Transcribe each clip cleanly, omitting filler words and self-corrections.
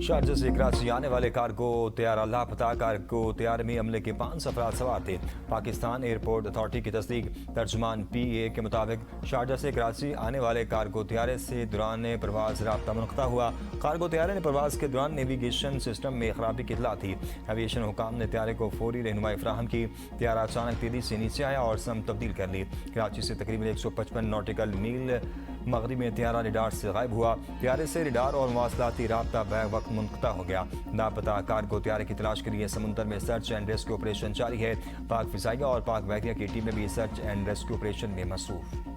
Sharjah से कराची आने वाले कार्गो तैयारा लापता। कार्गो तैयारे में अमले के 5 अफराद सवार थे। पाकिस्तान एयरपोर्ट अथॉरिटी की तस्दीक। तर्जुमान PA के मुताबिक शारजा से कराची आने वाले कार्गो तैयारे से दौरान परवाज राब्ता मुनक़ता हुआ। कार्गो तैयारे ने परवाज के दौरान नेविगेशन सिस्टम में खराबी की इतला थी। एविएशन हुकाम ने तैयारे को फौरी रहनुमाई फराहम की। तैयारा अचानक तेजी से नीचे आया और सम तब्दील कर ली। कराची से तकरीबन 155 नॉटिकल मील मगरिब में तैयारा रिडार से गायब हुआ। तैयारे से रिडार और मवासलाती राब्ता बैक वक्त मुनक़ता हो गया। लापता कार्गो तैयारे की तलाश के लिए समुंदर में सर्च एंड रेस्क्यू ऑपरेशन जारी है। पाक फिजाइया और पाक बहरिया की टीमें भी सर्च एंड रेस्क्यू ऑपरेशन में मसरूफ।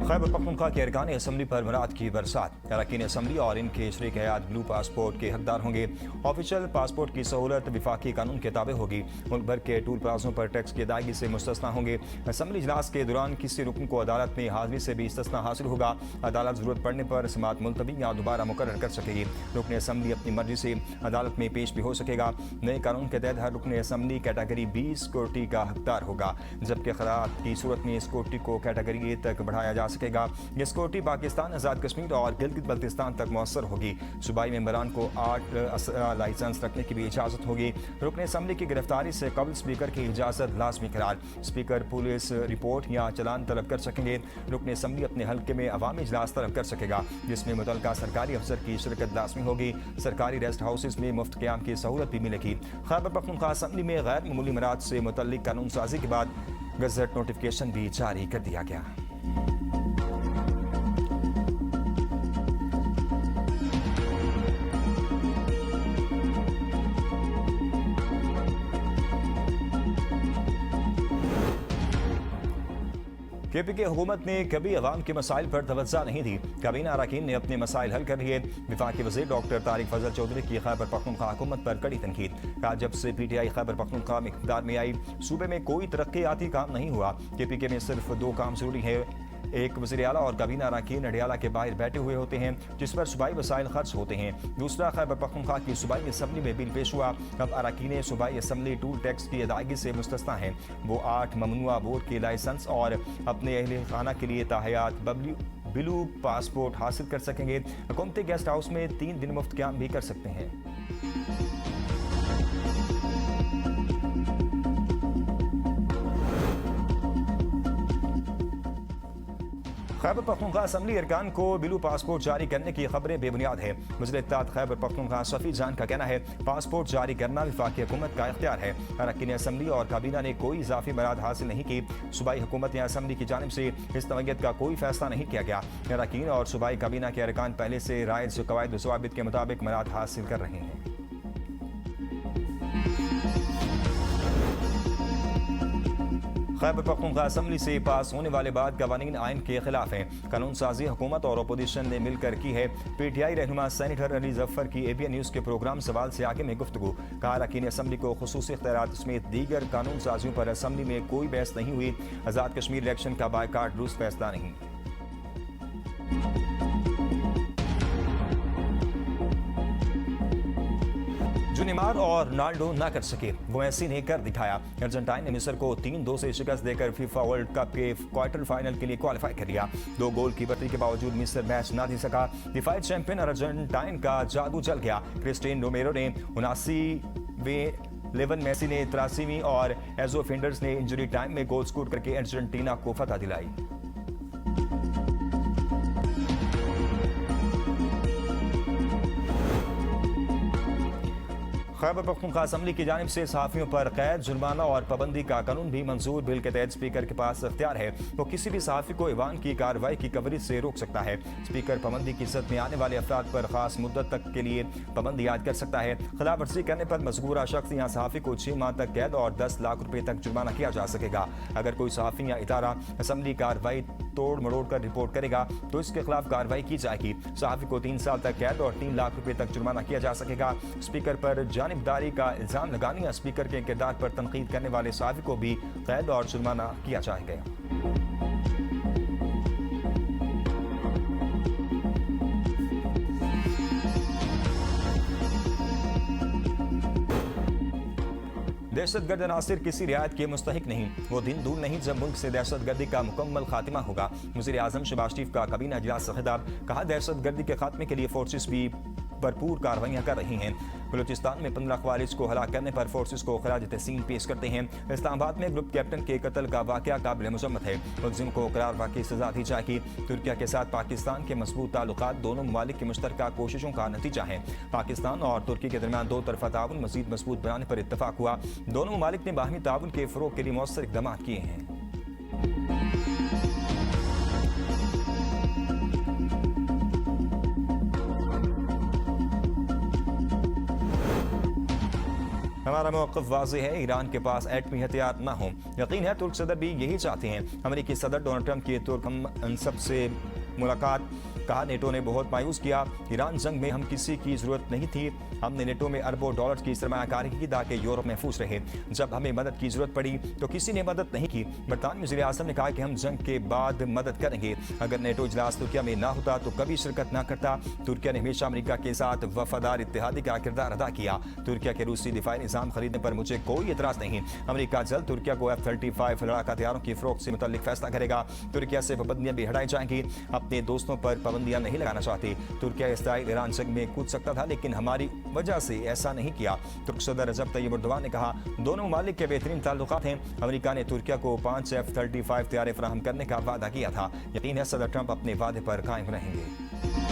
खैबर पख्तूनख्वा के अरकान असम्बली पर मराद की बरसात। अरकान असम्बली और इनके शरीक हयात ब्लू पासपोर्ट के हकदार होंगे। ऑफिशियल पासपोर्ट की सहूलत विफाकी कानून के ताबे होगी। मुल्क भर के टूल प्लाजों पर टैक्स की अदायगी से मुस्तस्ना होंगे। असम्बली इजलास के दौरान किसी रुकन को अदालत में हाजिरी से भी इस्तिस्ना हासिल होगा। अदालत जरूरत पड़ने पर समात मुलतवी या दोबारा मुकर्रर कर सकेगी। रुकन असम्बली अपनी मर्जी से अदालत में पेश भी हो सकेगा। नए कानून के तहत हर रुकन असम्बली कैटेगरी B सिक्योरिटी का हकदार होगा, जबकि खराब की सूरत में सिक्योरिटी को कैटेगरी A तक बढ़ाया जा सकेगा। ये सिक्योरिटी पाकिस्तान, आज़ाद कश्मीर और गिलगित बल्तिस्तान तक मौसर होगी। सूबाई मेंबरान को 8 लाइसेंस रखने की भी इजाज़त होगी। रुकन असम्बली की गिरफ्तारी से कबल स्पीकर की इजाज़त लाजमी करार। स्पीकर पुलिस रिपोर्ट या चलान तलब कर सकेंगे। रुकन असम्बली अपने हल्के में अवामी इजलास तलब कर सकेगा, जिसमें मुतल्लिका सरकारी अफसर की शिरकत लाजमी होगी। सरकारी रेस्ट हाउसेज में मुफ्त क़याम की सहूलत भी मिलेगी। खैबर पख्तूनख्वा असम्बली में गैर मामूली मराद से मुतल्लिक कानून साजी के बाद गज़ट नोटिफिकेशन भी जारी कर दिया गया। KP की हुकूमत ने कभी अवाम के मसाइल पर तवज्जो नहीं दी। काबीना अरकान ने अपने मसाइल हल कर लिए। विफाकी वज़ीर डॉक्टर तारिक फजल चौधरी की खैबर पख्तूनख्वा हुकूमत पर कड़ी तनकीद। कहा, जब से PTI खैबर पख्तूनख्वा में इक़्तिदार में आई, सूबे में कोई तरक्याती काम नहीं हुआ। KP के में सिर्फ 2 काम जरूरी है। एक, वज़ीर आला और काबीना अरकान अडियाला के बाहर बैठे हुए होते हैं, जिस पर सूबाई वसाइल खर्च होते हैं। दूसरा, खैबर पख्तूनख्वा की सूबाई असम्बली में बिल पेश हुआ। अब अरकान सूबाई असम्बली टूल टैक्स की अदायगी से मुस्तस्ना हैं। वो 8 ममनुआ बोर्ड के लाइसेंस और अपने अहल खाना के लिए ताहयात ब्लू पासपोर्ट हासिल कर सकेंगे। हुकूमती गेस्ट हाउस में 3 दिन मुफ्त क़याम भी कर सकते हैं। खैबर पख्तूनख्वा असम्बली अरकान को ब्लू पासपोर्ट जारी करने की खबरें बेबुनियाद है। वज़ीर इत्तेहाद खैबर पख्तूनख्वा सफ़ी जान का कहना है, पासपोर्ट जारी करना विफाकी हुकूमत का इख्तियार है। अरकान असम्बली और काबीना ने कोई इजाफी मराद हासिल नहीं की। सूबाई हुकूमत या असम्बली की जानिब से इस नौयत का कोई फैसला नहीं किया गया। अरकान और सूबाई काबीना के अरकान पहले से राइज कवायद ज़वाबित के मुताबिक मराद हासिल कर रहे हैं। खैबर पख्तूनख्वा असम्बली से पास होने वाले बाद कवानीन आइन के खिलाफ हैं। कानून साजी हुकूमत और अपोजिशन ने मिलकर की है। PTI रहनुमा सेनेटर अली जफ़र की ABN न्यूज़ के प्रोग्राम सवाल से आगे में गुफ्तगू। कहा, अरकान असम्बली को खुसूसी इख्तियारात समेत दीगर कानून साजियों पर असम्बली में कोई बहस नहीं हुई। आज़ाद कश्मीर इलेक्शन का बायकाट दुरुस्त फैसला नहीं। जो नेमार और रोनाल्डो ना कर सके, वो मेसी ने कर दिखाया। अर्जेंटाइन ने मिस्र को 3-2 से शिकस्त देकर फीफा वर्ल्ड कप के क्वार्टर फाइनल के लिए क्वालिफाई कर लिया। 2 गोल की बढ़ती के बावजूद मिस्र मैच ना जीत सका। डिफाइड चैंपियन अर्जेंटाइन का जादू चल गया। क्रिस्टियानो रोमेरो ने 79वें, लेवन मेसी ने 83वीं और एजो फेंडर्स ने इंजरी टाइम में गोल स्कोर करके अर्जेंटीना को फतह दिलाई। खैबर पख्तूनख्वा असम्बली की जानिब से सहाफ़ियों पर कैद, जुर्माना और पाबंदी का कानून भी मंजूर। बिल के तहत स्पीकर के पास इख्तियार है, वो किसी भी सहाफ़ी को ईवान की कार्रवाई की कवरेज से रोक सकता है। स्पीकर पाबंदी की इज्जत में आने वाले अफराद पर खास मुद्दत तक के लिए पाबंदी आयद कर सकता है। खिलाफ वर्जी करने पर मज़कूरा शख्स या सहाफ़ी को 6 माह तक कैद और 10 लाख रुपये तक जुर्माना किया जा सकेगा। अगर कोई सहाफ़ी या इदारा असम्बली कार्रवाई तोड़ मरोड़ कर रिपोर्ट करेगा तो इसके खिलाफ कार्रवाई की जाएगी। सहाफ़ी को 3 साल तक कैद और 3 लाख रुपये तक जुर्माना किया जा सकेगा। स्पीकर पर जानिबदारी का इल्ज़ाम लगाने या स्पीकर के किरदार पर तनकीद करने वाले सहाफ़ी को भी कैद और जुर्माना किया जाएगा। दहशतगर्द अनासिर किसी रियायत के मुस्तहिक नहीं। वो दिन दूर नहीं जब मुल्क से दहशतगर्दी का मुकम्मल खात्मा होगा। वज़ीर आज़म शहबाज शरीफ का काबीना इजलास से खिताब। कहा, दहशतगर्दी के खात्मे के लिए फोर्सेस भी भरपूर कार्रवाइयाँ कर रही हैं। बलूचिस्तान में 15 खवारिज को हलाक करने पर फोर्सेस को खराज तहसीन पेश करते हैं। इस्लामाबाद में ग्रुप कैप्टन के कत्ल का वाक़या काबिल मज़म्मत है। मुलजिम को करार वाक़ई सजा दी जाएगी। तुर्किया के साथ पाकिस्तान के मजबूत ताल्लुकात दोनों ममालिक की मुश्तरका कोशिशों का नतीजा है। पाकिस्तान और तुर्की के दरमियान दो तरफा ताउन मज़ीद मजबूत बनाने पर इत्तफाक हुआ। दोनों ममालिक ने बाहमी ताउन के फ़रोग़ के लिए मौसर इक़दाम किए हैं। हमारा मौक़िफ़ वाज़ेह है, ईरान के पास एटमी हथियार न हो। यकीन है तुर्क सदर भी यही चाहते हैं। अमेरिकी सदर डोनाल्ड ट्रंप की तुर्क हमसब से मुलाकात। कहा, नेटो ने बहुत मायूस किया। ईरान जंग में हम किसी की ज़रूरत नहीं थी। हमने नेटो में अरबों डॉलर की सरमायाकारी की ताकि यूरोप महफूज रहे। जब हमें मदद की ज़रूरत पड़ी तो किसी ने मदद नहीं की। बरतानवी वज़ीर आज़म ने कहा कि हम जंग के बाद मदद करेंगे। अगर नेटो इजलास तुर्किया में ना होता तो कभी शिरकत ना करता। तुर्किया ने हमेशा अमेरिका के साथ वफादार इत्तेहादी का किरदार अदा किया। तुर्किया के रूसी दिफाई निज़ाम खरीदने पर मुझे कोई एतराज़ नहीं। अमेरिका जल्द तुर्किया को F-35 लड़ाका हथियारों की फ़रोख्त से मुतल्लिक फैसला करेगा। तुर्किया से पाबंदियाँ भी हटाई जाएंगी। अपने दोस्तों पर पाबंदियाँ नहीं लगाना चाहती। तुर्किया इसराइल ईरान जंग में कूद सकता था, लेकिन हमारी वजह से ऐसा नहीं किया। तुर्क सदर रजब तैयब एर्दोगान ने कहा, दोनों ममालिक के बेहतरीन ताल्लुकात हैं। अमेरिका ने तुर्किया को 5 F-35 तैयारे फराहम करने का वादा किया था। यकीन है सदर ट्रंप अपने वादे पर कायम रहेंगे।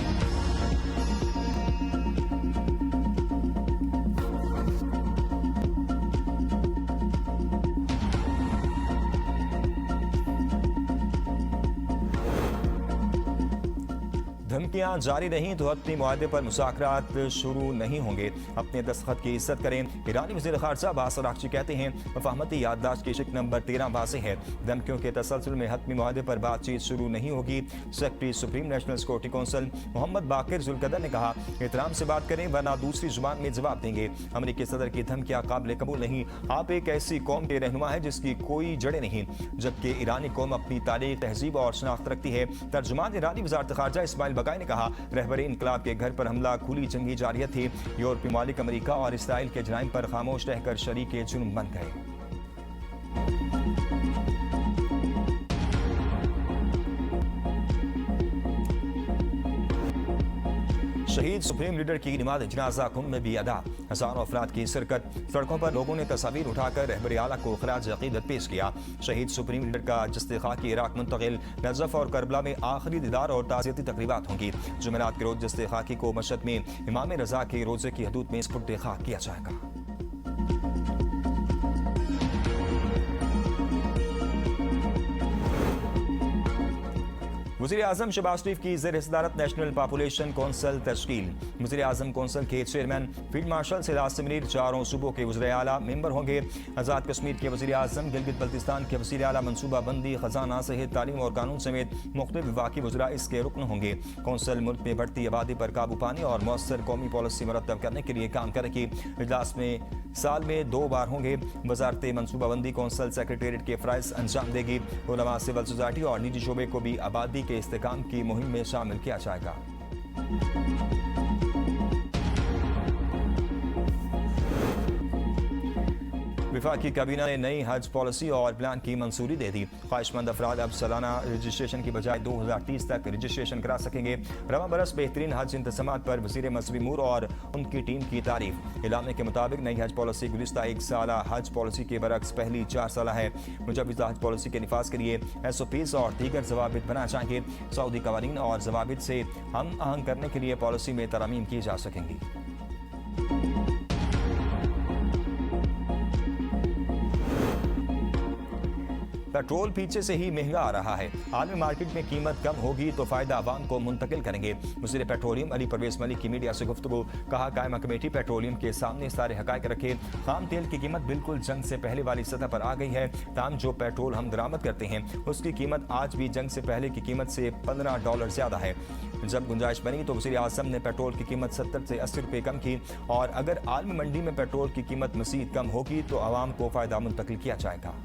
धमकियां जारी रहीं तो हतमी मुआहदे पर मुज़ाकरात शुरू नहीं होंगे। अपने दस्तखत की इज्जत करें। ईरानी वज़ीर ख़ारजा अब्बास अराग़ची कहते हैं, मफ़ाहमती याददाश्त की शिक नंबर 13 वाज़ेह है। धमकियों के तसलसल में हतमी मुआहदे पर बातचीत शुरू नहीं होगी। Secretary supreme national security council Mohammad Baqir Zolghadr ने कहा, एहतराम से बात करें वरना दूसरी जुबान में जवाब देंगे। अमेरिकी सदर की धमकियां काबिल कबूल नहीं। आप एक ऐसी कौम के रहनुमा है जिसकी कोई जड़ें नहीं, जबकि ईरानी कौम अपनी तारीख, तहजीब और शनाख्त रखती है। तर्जुमान ईरानी वज़ारत ख़ारजा इस्माइल बकाई ने कहा, रहबरे इनकलाब के घर पर हमला खुली जंगी जारियत थी। यूरोपीय ममालिक अमेरिका और इसराइल के जराइम पर खामोश रहकर शरीके जुर्म बन गए। शहीद सुप्रीम लीडर की नमाज जनाजा कुंभ में भी अदा। हजारों अफराद की शिरकत। सड़कों पर लोगों ने तस्वीर उठाकर रहबर आला को खराज अकीदत पेश किया। शहीद सुप्रीम लीडर का जस्ते खाकी इराक मुंतकिल। नजफ और करबला में आखिरी दीदार और ताज़ियती तकरीबात होंगी। जुमेरात के रोज जस्ते खाकी को मशहद में इमाम रजा के रोजे की हदूद में स्पुर्द खाक किया जाएगा। वज़ीर आज़म शहबाज शरीफ की ज़ेर सदारत नेशनल पॉपुलेशन कौंसिल तश्कील। वज़ीर आज़म कौंसिल के चेयरमैन फील्ड मार्शल सिराज सिमरीर चारों सूबों के वज़ीर आला मेंबर होंगे। आज़ाद कश्मीर के वज़ीर आज़म, गिलगित बल्तिस्तान के वज़ीर आला, मनसूबा बंदी, खजाना, सेहत, तालीम और कानून समेत मुख्तलिफ विभागी वज़रा इसके रुकन होंगे। कौंसिल मुल्क में बढ़ती आबादी पर काबू पाने और मौसर कौमी पॉलिसी मुरतब करने के लिए काम करेगी। इजलास में साल में 2 बार होंगे। वजारत मनसूबाबंदी कौंसिल सेक्रेटेरिएट के फ़राइज़ अंजाम देगी। उलमा, सिविल सोसाइटी और निजी शोबे को भी आबादी के इस्तेकाम की मुहिम में शामिल किया जाएगा। वफाकी काबीना ने नई हज पॉलिसी और प्लान की मंजूरी दे दी। ख्वाहिशमंद अफराद अब सालाना रजिस्ट्रेशन की बजाय 2030 तक रजिस्ट्रेशन करा सकेंगे। रवा बरस बेहतरीन हज इंतज़ामात पर वज़ीर मज़हबी अमूर और उनकी टीम की तारीफ। इलामे के मुताबिक नई हज पॉलिसी गुज़िश्ता 1 साला हज पॉलिसी के बरक्स पहली 4 साला है। मुजवज़ा हज पॉलिसी के निफाज के लिए SOPs और दीगर ज़वाबित बनाए जाएंगे। सऊदी कवानीन और ज़वाबित से हम आहंग करने के लिए पॉलिसी में तरमीम की जा सकेंगी। पेट्रोल पीछे से ही महंगा आ रहा है। आलमी मार्केट में कीमत कम होगी तो फायदा आवाम को मुंतकिल करेंगे। वज़ीर पेट्रोलियम अली परवेज मलिक की मीडिया से गुफ्तगू। कहा, कायमा कमेटी पेट्रोलियम के सामने सारे हकायक रखे। खाम तेल की कीमत बिल्कुल जंग से पहले वाली सतह पर आ गई है। ताम जो पेट्रोल हम दरामद करते हैं उसकी कीमत आज भी जंग से पहले की कीमत से $15 ज्यादा है। जब गुंजाइश बनी तो वज़ीर आज़म ने पेट्रोल की कीमत 70 से 80 रुपये कम की और अगर आलमी मंडी में पेट्रोल की कीमत मज़ीद कम होगी तो आवाम को फायदा मुंतकिल किया जाएगा।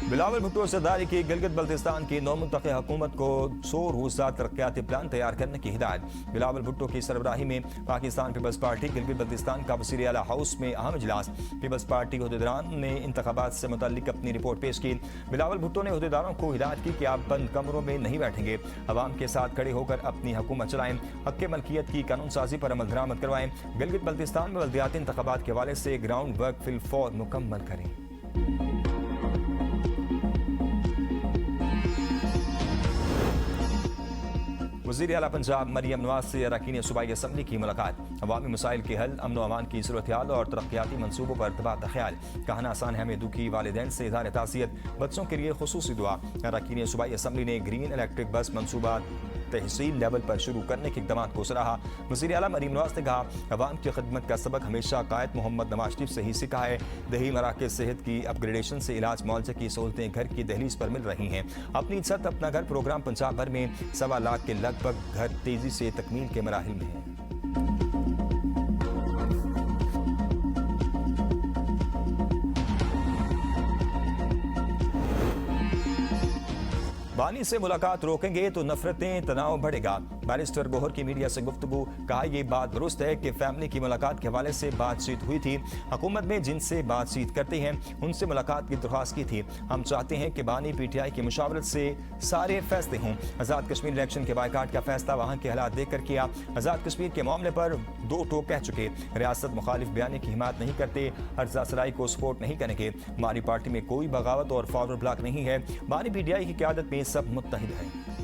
बिलावल भुट्टो सरदारी की गिलगित बल्तिस्तान की नौमुंतखब हुकूमत को 100 रोज़ा तरक्याती प्लान तैयार करने की हिदायत। बिलावल भुट्टो की सरबराही में पाकिस्तान पीपल्स पार्टी गिलगित बल्तिस्तान का वज़ीर आला हाउस में अहम इजलास। पीपल्स पार्टी अहदेदारान ने इंतखाबात से मुतल्लिक अपनी रिपोर्ट पेश की। बिलावल भुट्टो ने अहदेदारों को हिदायत की कि आप बंद कमरों में नहीं बैठेंगे, अवाम के साथ खड़े होकर अपनी हुकूमत चलाएं, हक़ मलकियत की कानून साजी पर अमल दरामद करवाएं, गिलगित बल्तिस्तान में बल्दियाती इंतखाबात के हवाले से ग्राउंड वर्क फिलफौर मुकम्मल करें। वज़ीर आला पंजाब मरियम नवाज से अरकान सूबाई असम्बली की मुलाकात। अवामी मसाइल के हल, अमन व अमान की सूरत हाल और तरक्याती मनसूबों पर तबादला ख्याल। कहना आसान है हमें दुखी वालिदैन से इज़हार ताज़ियत, बच्चों के लिए खुसूसी दुआ। अरकान सूबाई असम्बली ने ग्रीन इलेक्ट्रिक बस मनसूबा तहसील लेवल पर शुरू करने के इक़दामात को सराहा। वज़ीर आला मरियम नवाज ने कहा, अवाम की खिदमत का सबक हमेशा कायद मोहम्मद नवाज शरीफ से ही सीखा है। दही मराकज़ सेहत की अपग्रेडेशन से इलाज मुआवजे की सहूलतें घर की दहलीज पर मिल रही हैं। अपनी छत अपना घर प्रोग्राम पंजाब भर में 1.25 लाख के लगभग घर तेजी से तकमील के मराहिल में है। बानी से मुलाकात रोकेंगे तो नफरतें तनाव बढ़ेगा। बैरिस्टर गोहर की मीडिया से गुफ्तगू। कहा, यह बात दुरुस्त है कि फैमिली की मुलाकात के हवाले से बातचीत हुई थी। हुकूमत में जिनसे बातचीत करते हैं उनसे मुलाकात की दरख्वास्त की थी। हम चाहते हैं कि बानी PTI की मुशावरत से सारे फैसले हों। आज़ाद कश्मीर इलेक्शन के बायकाट का फैसला वहाँ के हालात देख कर किया। आज़ाद कश्मीर के मामले पर 2 टोक कह चुके। रियासत मुखालिफ बयानी की हिमायत नहीं करते, अर्जा सराई को सपोर्ट नहीं करेंगे। हमारी पार्टी में कोई बगावत और फॉरवर्ड ब्लॉक नहीं है। बानी PTI की क़यादत में सब मुत्तहिद हैं।